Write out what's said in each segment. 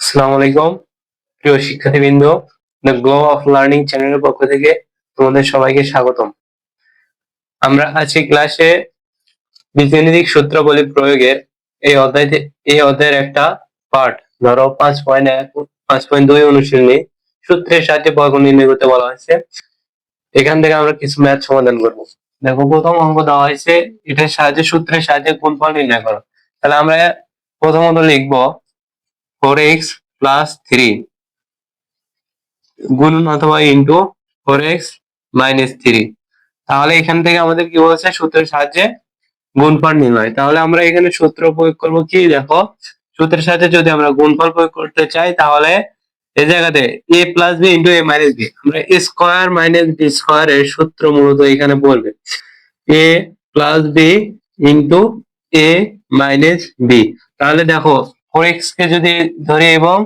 আসসালামু আলাইকুম প্রিয় শিক্ষার্থীবৃন্দ, দ্য গ্লো অফ লার্নিং চ্যানেলের পক্ষ থেকে তোমাদের সবাইকে স্বাগতম। আমরা আজকে ক্লাসে বীজগণিতিক সূত্রাবলী প্রয়োগের এই অধ্যায়ের একটা পার্ট, ধরো 5.2 অনুশীলনী সূত্রের সাহায্যে বর্গ নির্ণয় করতে বলা হয়েছে। এখান থেকে আমরা কিছু ম্যাথ সমাধান করব। দেখো, প্রথম অঙ্ক দেওয়া হয়েছে, এটার সাহায্যে সূত্রের সাহায্যে গুণফল নির্ণয় করো। তাহলে আমরা প্রথমত লিখবো 4x + 3 গুণন অথবা ইনটু 4x - 3। তাহলে এখান থেকে আমাদের কি বলছে, সূত্রের সাহায্যে গুণফল নির্ণয়। তাহলে আমরা এখানে সূত্র প্রয়োগ করব কি, দেখো, সূত্রের সাহায্যে যদি আমরা গুণফল প্রয়োগ করতে চাই তাহলে এই জায়গাতে a + b * a - b, আমরা a স্কয়ার - b স্কয়ার এর সূত্র মূলত এখানে বলবে a + b * a - b। তাহলে দেখো, 4x কে যদি ধরি এবং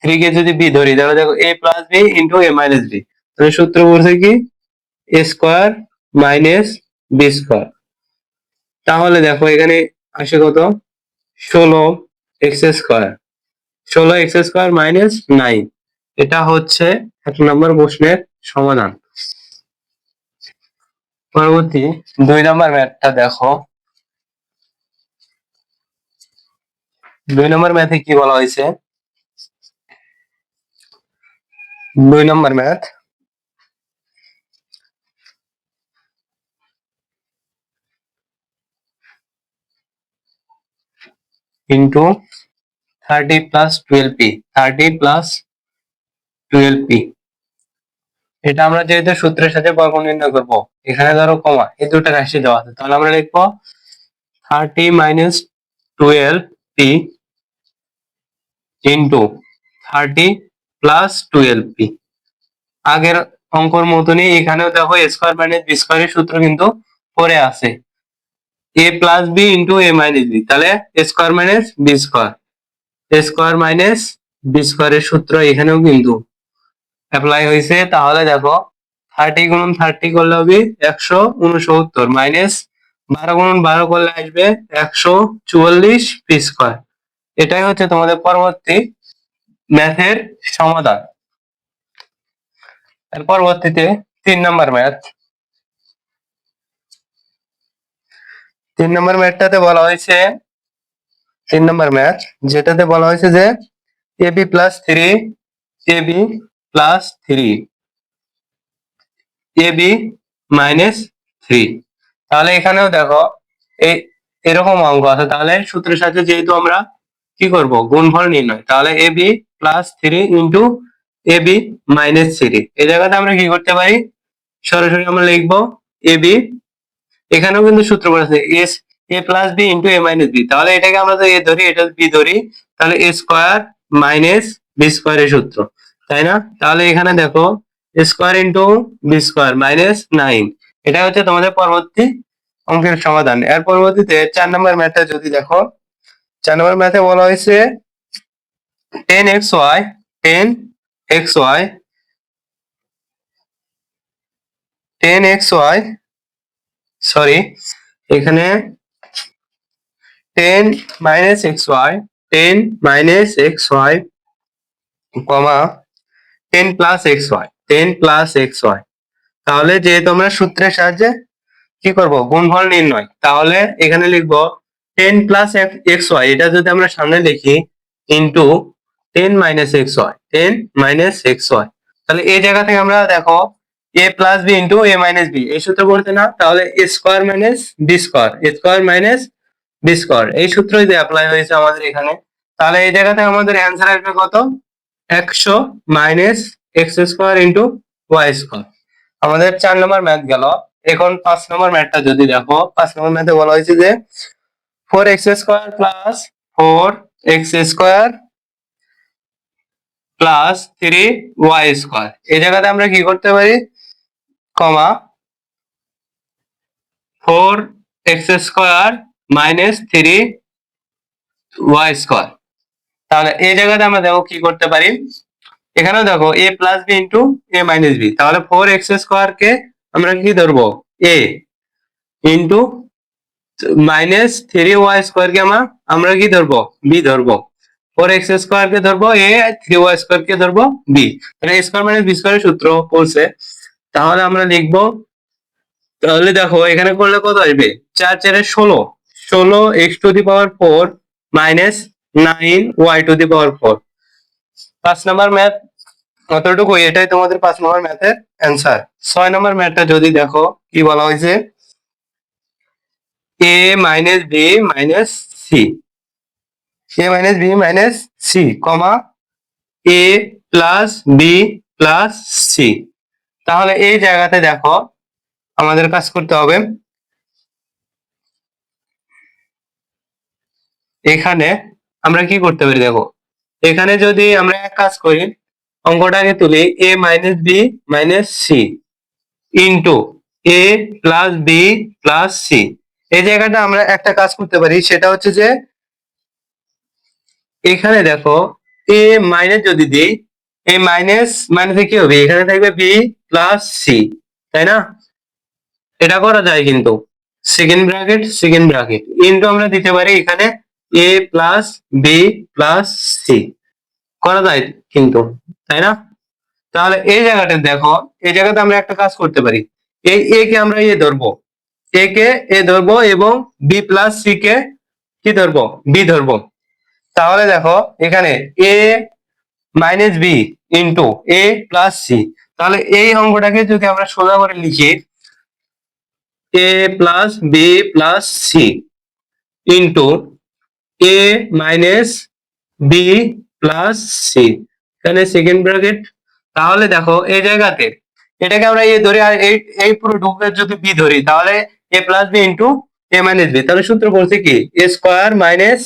3 কে যদি b ধরি, তাহলে দেখো a + b * a - b, তাহলে সূত্র বলছে কি a স্কয়ার - b স্কয়ার। তাহলে দেখো এখানে আসে কত, 16x স্কয়ার, 16x স্কয়ার - 9। এটা হচ্ছে 1 নম্বর প্রশ্নের সমাধান। পরবর্তী 2 নম্বর ম্যাথটা দেখো। 2 নম্বর ম্যাথে কি বলা হয়েছে, 2 নম্বর ম্যাথ ইনটু 30 + 12p, 30 + 12p। এটা আমরা যেহেতু সূত্রের সাথে বর্গ নির্ণয় করব, এখানে ধরো কমা, এই দুটো রাশি দেওয়া আছে, তাহলে আমরা লিখবো 30 - 12p ইনটু 30 + 12p। আগের অঙ্কর মতনই এখানেও দেখো a স্কয়ার - b স্কয়ারের সূত্র কিন্তু পড়ে আছে, a + b * a - b, তাহলে a square - b square, a square - b স্কয়ারের সূত্র এখানেও কিন্তু অ্যাপ্লাই হয়েছে। তাহলে দেখো 30 × 30 করলে হবে 169 মাইনাস 12 × 12 করলে আসবে 144 পি স্কয়ার। এটাই হচ্ছে তোমাদের পরবর্তী ম্যাথের সমাধান। এর পরবর্তীতে 3 নম্বর ম্যাথ। 3 নম্বর ম্যাথটাতে বলা হয়েছে, 3 নম্বর ম্যাথ যেটাতে বলা হয়েছে যে ab + 3 ab + 3 ab - 3। তাহলে এখানেও দেখো এই এরকম অঙ্ক আছে, তাহলে সূত্রের সাথে যেহেতু আমরা কি করব, গুণফল নির্ণয়, তাহলে ab + 3 * ab - 3। এই জায়গাতে আমরা কি করতে পারি, সরাসরি আমরা লিখবো ab, এখানেও কিন্তু সূত্র বলেছে a + b * a - b, তাহলে এটাকে আমরা যদি a ধরি, এটা b ধরি, তাহলে a স্কয়ার - b স্কয়ার এর সূত্র, তাই না? তাহলে এখানে দেখো a স্কয়ার * b স্কয়ার -9। এটা হচ্ছে তোমাদের পরবর্তী অঙ্কের সমাধান। এর পরবর্তীতে 4 নম্বর ম্যাথটা যদি দেখো, 4 নম্বর ম্যাথে বলা হয়েছে 10xy 10xy সরি, এখানে 10 - xy 10 - xy, 10 + xy 10 + xy। তাহলে যেহেতু আমরা সূত্রের সাহায্যে কি করব, গুণফল নির্ণয়, তাহলে এখানে লিখবো 10 + xy, এটা যদি আমরা সামনে লিখি ইনটু 10 - xy 10 - xy। তাহলে এই জায়গা থেকে আমরা দেখো a + b * a - b, এই সূত্র পড়তে না, তাহলে a square - b square, a square - b square, এই সূত্রই যে অ্যাপ্লাই হয়েছে আমাদের এখানে। তাহলে এই জায়গাতে আমাদের অ্যানসার আসবে কত, 100 - x স্কয়ার * y স্কয়ার। আমাদের 4 নম্বর ম্যাথ গেল। এখন 5 নম্বর ম্যাথটা যদি দেখো, 5 নম্বর ম্যাথে বলা হয়েছে যে 4x square + 4x square + 3y square. এই জায়গাতে আমরা কি করতে পারি, কমা 4x স্কয়ার - 3y স্কয়ার। তাহলে এই জায়গাতে আমরা দেখো কি করতে পারি, এখানেও দেখো a + b * a - b, তাহলে 4x স্কয়ার কে আমরা কি ধরবো, a ইনটু -3y স্কয়ার কে আমরা কি ধরবো, b ধরবো। 4x² কে ধরবো a, 3y² কে ধরবো b। তাহলে a² - b² এর সূত্র পড়ছে, তাহলে আমরা লিখবো, তাহলে দেখো এখানে করলে কত আসবে, 4 4 16 16x⁴ মাইনাস 9y⁴। 5 নম্বর ম্যাথ অতটুকু, এটাই তোমাদের 5 নম্বর ম্যাথের অ্যান্সার। 6 নম্বর ম্যাথটা যদি দেখো কি বলা হয়েছে, a minus b minus C, a minus b minus C comma a plus B plus C. তাহলে এই জায়গাতে দেখো আমাদের কাজ করতে হবে, এখানে আমরা কি করতে পারি দেখো, এখানে যদি আমরা এক কাজ করি, অঙ্কটাকে তুলি a minus B minus C into A plus B plus C. এই জায়গাটা আমরা একটা কাজ করতে পারি, সেটা হচ্ছে যে এখানে দেখো এ মাইনাস যদি দিই, এই মাইনাস মাইনাসে কি হবে, এখানে থাকবে বি প্লাস সি, তাই না? এটা করা যায় কিন্তু, সেকেন্ড ব্র্যাকেট ইন্টু আমরা দিতে পারি এখানে এ প্লাস বি প্লাস সি, করা যায় কিন্তু, তাই না? তাহলে এই জায়গাটা দেখো, এই জায়গাতে আমরা একটা কাজ করতে পারি, এই এ কে আমরা ধরবো, এ কে ধরবো এবং বি প্লাস সি কে কি ধরবো, বি ধরবো। তাহলে দেখো এখানে A minus B into A plus C, তাহলে এই অঙ্কটাকে যদি আমরা সোজা করে লিখি, A plus B plus C into A minus B plus C, এখানে সেকেন্ড ব্র্যাকেট। তাহলে দেখো এই জায়গাতে এটাকে আমরা এ ধরি, আর এই পুরো ঢুকে যদি বি ধরি, তাহলে এ plus B into A minus B, তাহলে সূত্র বলছে কি এ স্কোয়ার মাইনাস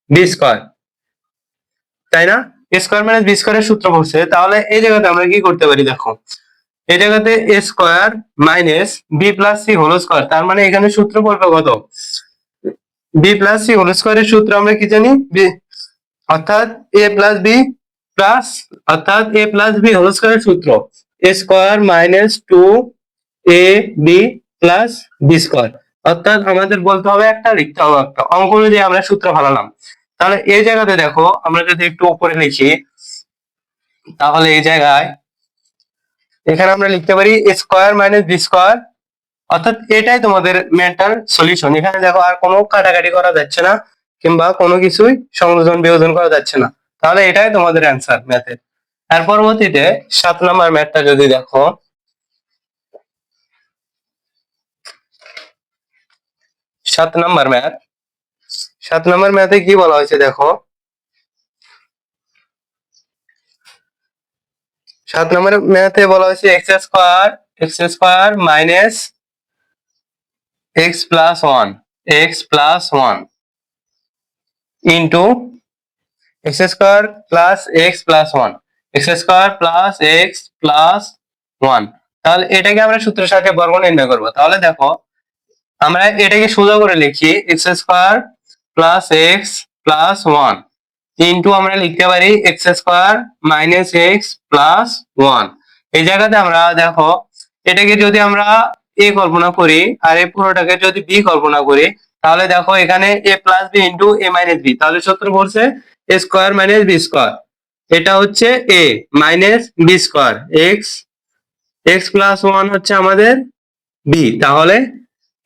বি স্কোয়ার, তাই না? এ স্কোয়ার মাইনাস বি স্কোয়ারের সূত্র বলছে। তাহলে এই জায়গাতে আমরা কি করতে পারি দেখো, এই জায়গাতে A square minus B plus C whole square, তার মানে এখানে সূত্র পড়বে কত, বি প্লাস সি হোল স্কোয়ারের সূত্র আমরা কি জানি, অর্থাৎ এ প্লাস বি প্লাস, অর্থাৎ এ প্লাস বি হোল স্কোয়ারের সূত্র এ square minus 2 A B plus B square. অর্থাৎ আমাদের বলতে হবে একটা, লিখতে হবে একটা, অঙ্ক অনুযায়ী আমরা সূত্র ভালালাম। তাহলে এই জায়গাতে দেখো আমরা যদি একটু উপরে লিখি, তাহলে এই জায়গায় এখানে আমরা লিখতে পারি এ স্কোয়ার মাইনাস বি স্কোয়ার, অর্থাৎ এটাই তোমাদের মেন্টাল সলিউশন। এখানে দেখো আর কোনো কাটাকাটি করা যাচ্ছে না, কিংবা কোনো কিছুই সংযোজন বিয়োজন করা যাচ্ছে না, তাহলে এটাই তোমাদের অ্যান্সার ম্যাথের। এর পরবর্তীতে 7 নম্বর ম্যাথটা যদি দেখো, 7 নম্বর ম্যাথ, 7 নম্বর ম্যাথে কি বলা হয়েছে দেখো, 7 নম্বর ম্যাথে বলা হয়েছে x square minus x+1 into X square plus x+1, তাহলে এটাকে আমরা সূত্রের সাথে বর্গ নির্ণয় করবো। তাহলে দেখো আমরা এটাকে সোজা করে লিখি, x² + x+1 ইন্টু আমরা লিখতে পারি x² - x+1। এই জায়গাতে আমরা দেখো এটাকে যদি আমরা a কল্পনা করি আর এই পুরোটাকে যদি b কল্পনা করি, তাহলে দেখো এখানে a plus b into a minus b, তাহলে সূত্র বলছে a square minus b square, এটা হচ্ছে a minus b square, x+1 হচ্ছে আমাদের b, তাহলে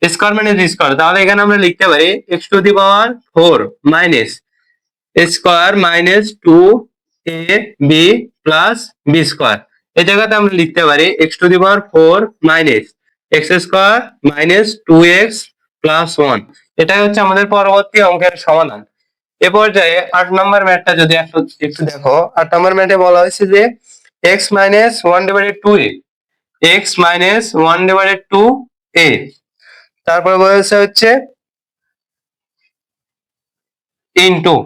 স্কোয়ার মাইনাস b স্কোয়ার, তাহলে এখানে আমরা লিখতে পারি x⁴ minus square minus 2ab plus b square. এই জায়গাতে আমরা লিখতে পারি x⁴ minus x² minus 2x+1। এটাই হচ্ছে আমাদের পরবর্তী অঙ্কের সমাধান। এ পর্যায়ে 8 নম্বর ম্যাথটা যদি একটু দেখো, 8 নম্বর ম্যাথে বলা হয়েছে যে x - 1/2a, x - 1/2a, তারপর বলেছে হচ্ছে ইন্টু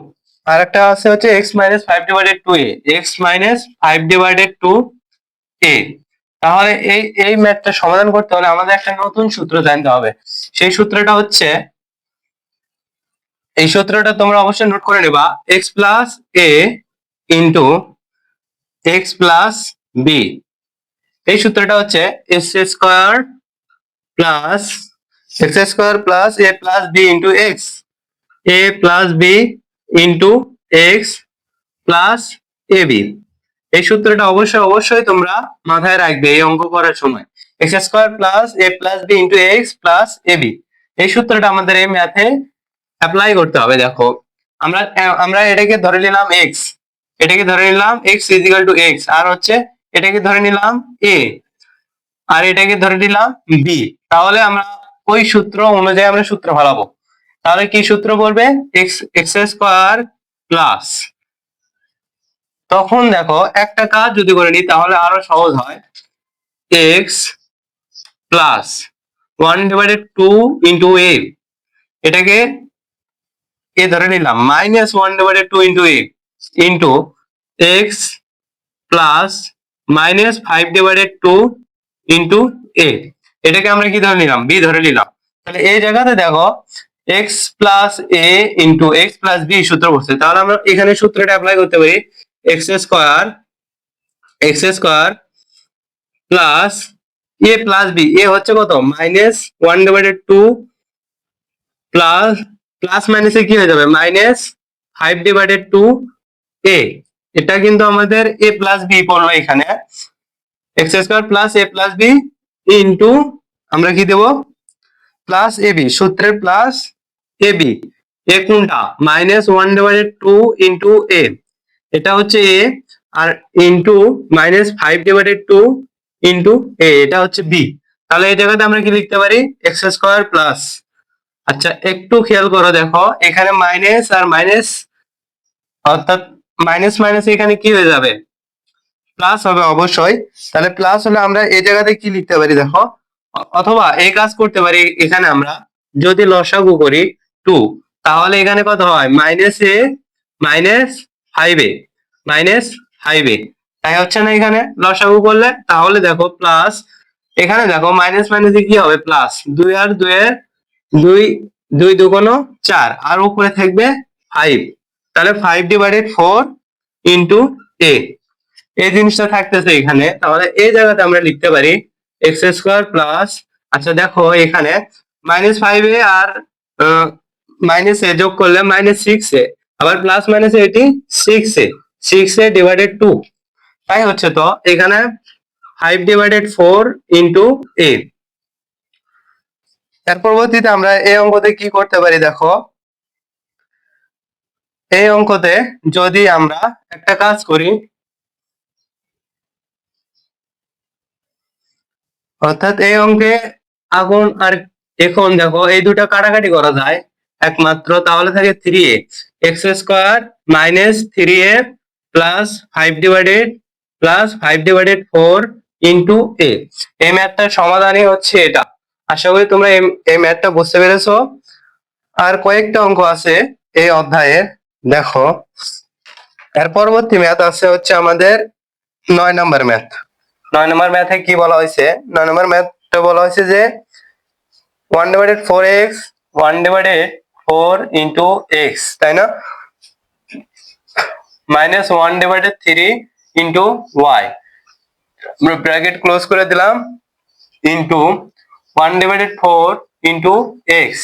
আরেকটা আছে হচ্ছে x - 5/2a, x - 5/2a। তাহলে এই ম্যাথটা সমাধান করতে হলে আমাদের একটা নতুন সূত্র জানতে হবে। সেই সূত্রটা হচ্ছে, এই সূত্রটা তোমরা অবশ্যই নোট করে নেবা, x+a ইন্টু x+b। এই সূত্রটা হচ্ছে x² + a plus b into x, a plus b into x plus AB. এই সূত্রটা অবশ্যই অবশ্যই তোমরা মাথায় রাখবে এই অঙ্ক করার সময়। X square plus A plus B into X plus AB, এই সূত্রটা আমাদের এই ম্যাথে অ্যাপ্লাই করতে হবে। দেখো আমরা আমরা এটাকে ধরে নিলাম এক্স, এটাকে ধরে নিলাম এক্স ইজিক্যাল টু এক্স, আর হচ্ছে এটাকে ধরে নিলাম এ, আর এটাকে ধরে নিলাম বি। তাহলে আমরা ওই সূত্র অনুযায়ী আমরা সূত্র ফলাবো। তাহলে কি সূত্র বলবে? এক্স এক্স স্কোয়ার প্লাস, তখন দেখো একটা কাজ যদি করে নিই তাহলে আরো সহজ হয়। এক্স প্লাস 1/2 ইন্টু এ, এটাকে এ ধরে নিলাম minus 1/2 into A into X plus minus 5/2 into A, এটাকে আমরা কি ধরে নিলাম? বি ধরে নিলাম। তাহলে এই জায়গাতে দেখো এক্স প্লাস এ ইন্টু এক্স প্লাস বি সূত্র বসছে, তাহলে আমরা এখানে সূত্রটা অ্যাপ্লাই করতে পারি। X square plus A plus B, এ হচ্ছে কত? মাইনাস 1/2 প্লাস প্লাস মাইনাসে কি হয়ে যাবে? মাইনাস 5/2 এ, এটা কিন্তু আমাদের এ প্লাস বি পড়লো এখানে। X square plus A plus B into আমরা কি দেবো? প্লাস এ বি, সূত্রের প্লাস এ বি। এ কোনটা? মাইনাস 1/2 ইন্টু এ, এটা হচ্ছে এ, আর ইন্টু মাইনাস 5/2 ইন্টু এ, এটা হচ্ছে বি। তাহলে এই জায়গাতে আমরা কি লিখতে পারি? এক্স স্কোয়ার প্লাস, আচ্ছা একটু খেয়াল করো, দেখো এখানে মাইনাস আর মাইনাস, অর্থাৎ মাইনাস মাইনাস এখানে কি হয়ে যাবে? প্লাস হবে অবশ্যই। তাহলে প্লাস হলে আমরা এই জায়গাতে কি লিখতে পারি দেখো, অথবা এই কাজ করতে পারি, এখানে আমরা যদি লসাগু করি 2, তাহলে এখানে কত হয়? মাইনাস এ মাইনাস 5 এ, মাইনাস 5 এ, তাই হচ্ছে না এখানে লসাগু করলে? তাহলে দেখো প্লাস, এখানে দেখো মাইনাস মাইনাসে কি হবে? প্লাস 2 আর 2 এর 2, 2 দুগুণ 4, আর উপরে থাকবে 5, তাহলে 5/4 ইন্টু এ, এই জিনিসটা থাকতেছে এখানে। তাহলে এই জায়গাতে আমরা লিখতে পারি এক্স স্কোয়ার প্লাস, আচ্ছা দেখো এখানে -5 এ আর মাইনাস এ যোগ করলে -6 এ, আবার প্লাস মাইনাস এটি 6 এ, 6 এ ডিভাইডেড 2, তাই হচ্ছে। তো এখানে 5/4 ইন্টু এ। এর পরবর্তীতে আমরা এই অঙ্কতে কি করতে পারি দেখো, এই অঙ্কতে যদি আমরা একটা কাজ করি, অর্থাৎ এই অঙ্কে আগুন আর এখন দেখো এই দুটো কাটাকাটি করা যায় একমাত্র, তাহলে থাকে 3a, X square minus 3a plus 5/4 into A. এই ম্যাথটার সমাধানই হচ্ছে এটা। আশা করি তোমরা এই ম্যাথটা বুঝতে পেরেছো। আর কয়েকটা অঙ্ক আছে এই অধ্যায়ে, দেখো এর পরবর্তী ম্যাথ আছে হচ্ছে আমাদের 9 নম্বর ম্যাথ। 9 নম্বর ম্যাথে কি বলা হয়েছে? 9 নম্বর ম্যাথটা বলা হয়েছে যে 1/4x 1/4 ইন্টু এক্স, তাই না, মাইনাস 1/3 ইন্টু ওয়াই, আমরা ব্র্যাকেট ক্লোজ করে দিলাম, into 1/4 into X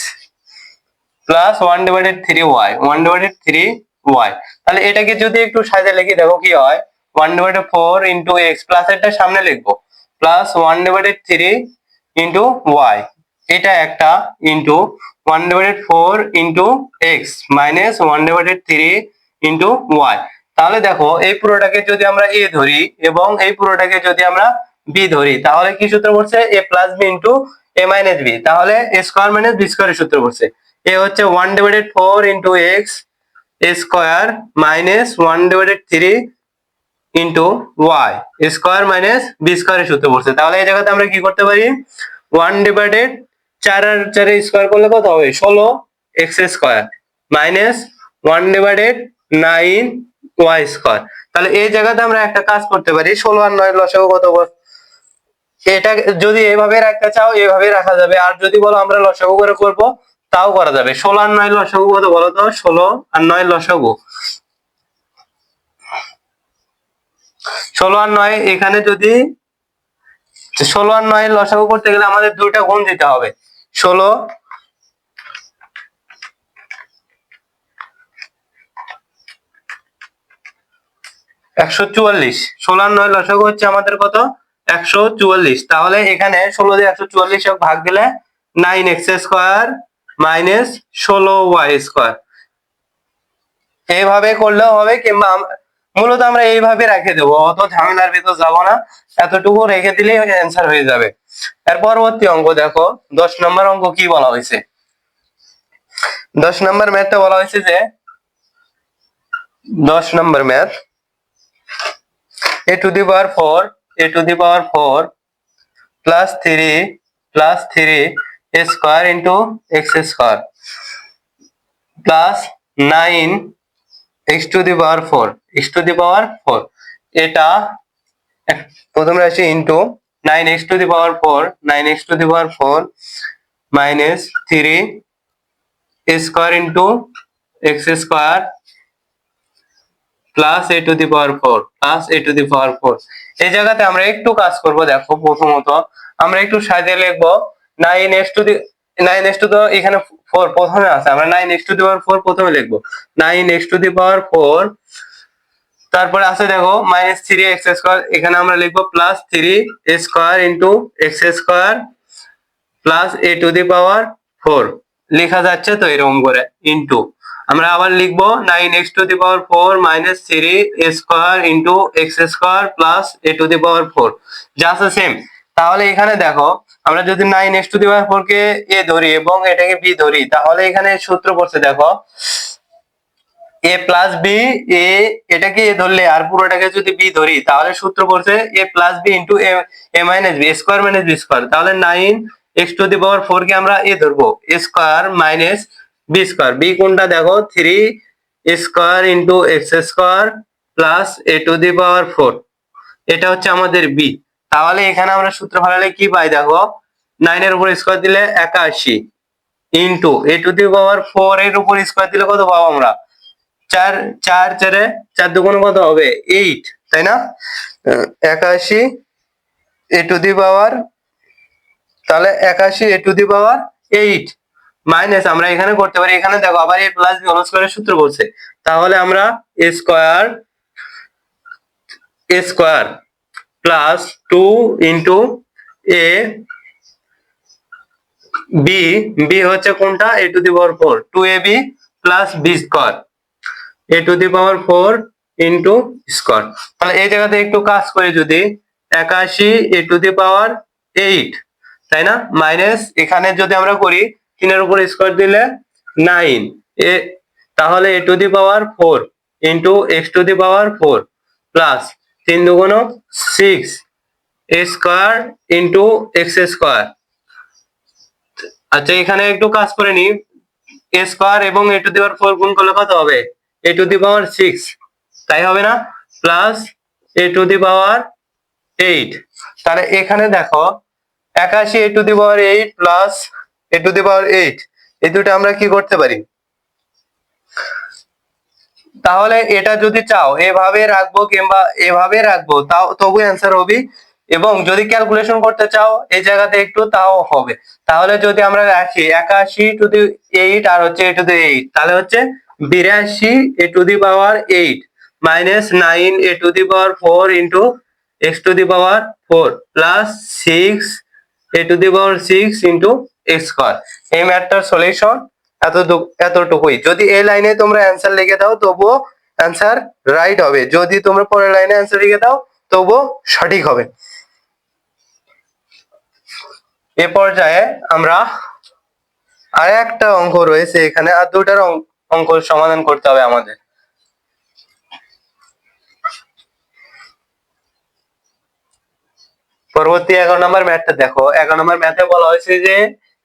plus 1/3y, 1/3y। তাহলে এটাকে যদি একটু সাজে লিখি দেখো কি হয়, 1/4 ইন্টু এক্স, প্লাস এটা সামনে লিখবো, প্লাস 1/3 ইন্টু ওয়াই, এটা একটা, into 1/4 into X minus 1/3 into Y. তাহলে দেখো এই পুরোটাকে যদি আমরা এ ধরি এবং এই পুরোটাকে যদি আমরা বি ধরি, তাহলে কি সূত্র পড়ছে? এ plus B into A minus B, তাহলে এ স্কোয়ার মাইনাস বি স্কোয়ারের সূত্র পড়ছে। এ হচ্ছে 1/4 into X square minus 1/3 into Y square minus B স্কোয়ারের সূত্র পড়ছে। তাহলে এই জায়গাতে আমরা কি করতে পারি? 1/4 আর 4 স্কোয়ার করলে কত হবে? 16 X square minus 1/9 Y square. তাহলে এই জায়গাতে আমরা একটা কাজ করতে পারি, 16 আর 9 লসাগু কত? এটা যদি এভাবে রাখতে চাও এভাবে রাখা যাবে, আর যদি বলো আমরা লসাগু করে করব তাও করা যাবে। 16 আর 9 লসাগু কত বলো তো? 16 আর 9 লসাগু, 16 আর 9 এখানে যদি 16 আর 9 লসাগু করতে গেলে আমাদের দুইটা গুণ দিতে হবে। 16 144, 16 আর 9 লসাগু হচ্ছে আমাদের কত? 144। তাহলে এখানে 16 দিয়ে 144 ভাগ দিলে 9x² মাইনাস 16y²। এইভাবে করলেও হবে, কিংবা মূলত আমরা এইভাবে রেখে দেবো, অত ঝামেলার ভিতর যাব না, এতটুকু রেখে দিলেই অ্যান্সার হয়ে যাবে। এর পরবর্তী অঙ্ক দেখো, 10 নম্বর অঙ্ক কি বলা হয়েছে। 10 নম্বর ম্যাথটা বলা হয়েছে যে 10 নম্বর math a to the power 4 plus 3 square into x square plus 9 x to the power 4 এটা প্রথমে আসি into 9x to the power 4 minus 3 square into x square plus a to the power 4 এই জায়গাতে আমরা একটু কাজ করব। দেখো প্রথমত আমরা একটু সাজিয়ে লিখবো 9x to the 9x to the এখানে 4 প্রথমে আছে, আমরা 9x to the power 4 প্রথমে লিখবো 9x to the power 4, তারপরে আছে দেখো মাইনাস 3x স্কয়ার, এখানে আমরা লিখবো plus 3 square into x square plus a to the power 4 লেখা যাচ্ছে তো এরকম করে, ইনটু আমরা আবার লিখবো 9x to the power 4 minus 3 square into x square plus a to the power 4 just same. তাহলে এখানে দেখো আমরা যদি 9x to the power 4 K a ধরি এবং এটাকে b ধরি, তাহলে এখানে সূত্র পড়ছে দেখো a প্লাস b, a এটাকে a ধরলে আর পুরোটাকে যদি b ধরি, তাহলে সূত্র পড়ছে a plus b into a minus b square minus b square. তাহলে 9x to the power 4 কে আমরা a ধরবো square minus b square, b কোনটা দেখো 3 square into x square plus a to the power 4, এটা হচ্ছে আমাদের b। তাহলে এখানে আমরা সূত্র ফেলালে কি পাই দেখো, 9 এর উপর স্কয়ার দিলে 81 into a to the power 4 এর উপর স্কয়ার দিলে কত পাবো আমরা, 4 4 4 দুগুণে কত হবে 8, তাই না? 81 a to the power, তাহলে 81 a to the power 8 minus আমরা এখানে করতে পারি, এখানে দেখো আবার a প্লাস b হোল স্কয়ারের সূত্র বলছে, তাহলে আমরা a square plus 2 into a b, b হচ্ছে কোনটা a to the power 4, 2ab plus b square a to the power 4 into square. তাহলে এই জায়গাতে একটু কাজ করে যদি 81 a to the power 8, তাই না, মাইনাস এখানে যদি আমরা করি 3 এর উপর স্কয়ার দিলে 9 এ, তাহলে a to the power 4 into x to the power 4 plus 3 দুগুণ 6 a square into x square. আচ্ছা এখানে একটু কাজ করে নি, a স্কয়ার এবং a to the power 4 গুণ করলে কত হবে a to the power 6, তাই হবে না, plus a to the power 8। তাহলে এখানে দেখো 81 a to the power 8 plus a to the power 8, এই দুটো আমরা কি করতে পারি, তাহলে এটা যদি চাও এভাবে রাখবো কিংবা এভাবে রাখবো, তাও তবু অ্যান্সার হবে, এবং যদি ক্যালকুলেশন করতে চাও এই জায়গাতে একটু তাও হবে। তাহলে যদি আমরা রাখি 81 to the 8 আর হচ্ছে a to the 8, তাহলে হচ্ছে 82 a to the power 8 minus 9 a to the power 4 into x to the power 4 plus 6 a to the power 6 into x square. এই ম্যাথটার সলিউশন এতটুকুই। যদি এই লাইনে তোমরা অ্যান্সার লিখে দাও তবুও অ্যান্সার রাইট হবে, যদি তোমরা পরের লাইনে অ্যান্সার লিখে দাও তবুও সঠিক হবে। এ পর্যায়ে আমরা আর একটা অঙ্ক রয়েছে এখানে, আর দুটার অঙ্ক সমাধান করতে হবে আমাদের। পরবর্তী 11 নম্বর ম্যাথটা দেখো, 11 নম্বর ম্যাথে বলা হয়েছে যে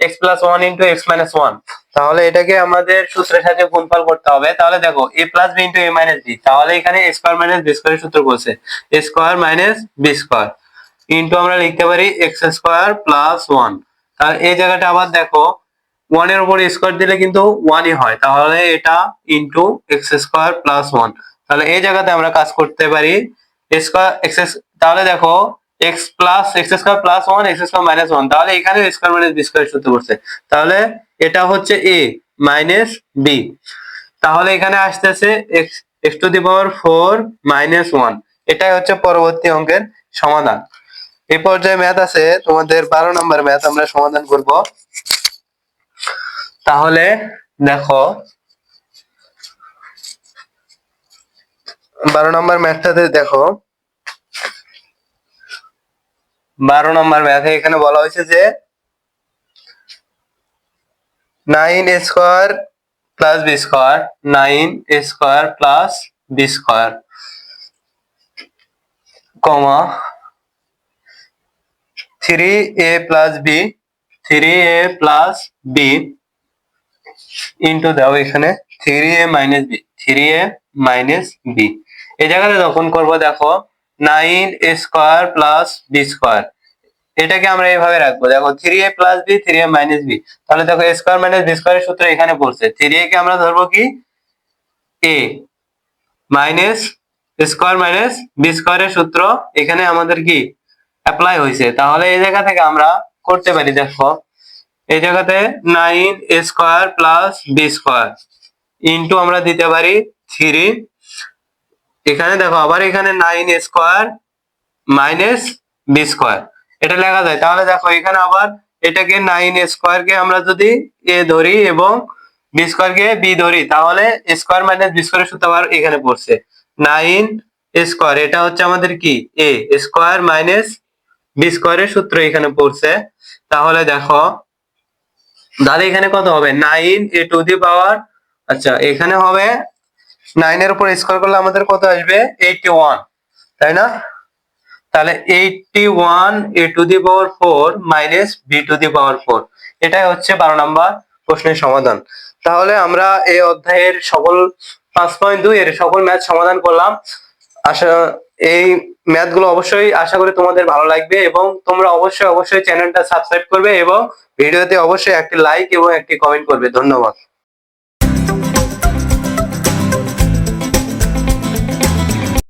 x plus 1 into x minus 1, তাহলে এটাকে আমাদের সূত্রের সাথে গুণফল করতে হবে। তাহলে দেখো a plus b into a minus b, তাহলে এখানে a স্কয়ার মাইনাস b স্কয়ারের সূত্র বলছে a square minus b square into আমরা লিখতে পারি x স্কয়ার প্লাস 1। তাহলে এই জায়গাটা আবার দেখো 1 এর উপর স্কয়ার দিলে কিন্তু 1 ই হয়, তাহলে এটা ইনটু x স্কয়ার প্লাস 1। তাহলে এই জায়গাতে আমরা কাজ করতে পারি স্কয়ার x, তাহলে দেখো x plus x square plus 1 x square minus 1, তাহলে এখানে স্কয়ার মাইনাস b স্কয়ার সূত্র পড়ছে, তাহলে এটা হচ্ছে a মাইনাস b। তাহলে এখানে আসতেছে x x two the power 4 minus 1। এটাই হচ্ছে পরবর্তী অঙ্কের সমাধান। এই পর্যায়ে ম্যাথ আছে তোমাদের 12 নম্বর ম্যাথ আমরা সমাধান করব। তাহলে দেখো 12 নম্বর ম্যাথটাতে দেখো 12 নম্বর ম্যাথে এখানে বলা হয়েছে যে 9a square plus b square 9a square plus b square comma 3a plus b 3a plus b into দাও এখানে 3a minus b 3a minus b। এই জায়গাতে যখন করব দেখো 9a square plus b square, এটাকে আমরা এইভাবে রাখবো। দেখো 3a plus b 3a minus b, তাহলে দেখো a স্কয়ার মাইনাস b স্কয়ারের সূত্র এখানে পড়ছে। 3a কে আমরা ধরবো কি a minus square minus b স্কয়ারের সূত্র এখানে আমাদের কি অ্যাপ্লাই হয়েছে। তাহলে এই জায়গা থেকে আমরা করতে পারি, দেখো এই জায়গাতে 9a square plus b square into আমরা দিতে পারি 3। এখানে দেখো আবার এখানে 9a square minus b square এটা লেখা যায়। তাহলে দেখো এখানে আবার এটাকে 9a স্কয়ার কে আমরা যদি a ধরি এবং b স্কয়ার কে b ধরি, তাহলে স্কয়ার মাইনাস b স্কয়ারের সূত্র আবার এখানে পড়ছে 9a স্কয়ার। এটা হচ্ছে আমাদের কি a স্কয়ার মাইনাস b স্কয়ারের সূত্র এখানে পড়ছে। তাহলে দেখো তাহলে এখানে কত হবে 9a টু দি পাওয়ার, আচ্ছা এখানে হবে 9 এর উপর স্কয়ার করলে আমাদের কত আসবে 81, তাই না? তাহলে 81 a to the power 4 minus b to the power 4, এটাই হচ্ছে 12 নম্বর প্রশ্নের সমাধান। তাহলে আমরা এই অধ্যায়ের সকল 5.2 এর সকল ম্যাথ সমাধান করলাম। এই ম্যাথগুলো অবশ্যই আশা করি তোমাদের ভালো লাগবে এবং তোমরা অবশ্যই চ্যানেলটা সাবস্ক্রাইব করবে এবং ভিডিওতে অবশ্যই একটি লাইক এবং একটি কমেন্ট করবে। ধন্যবাদ।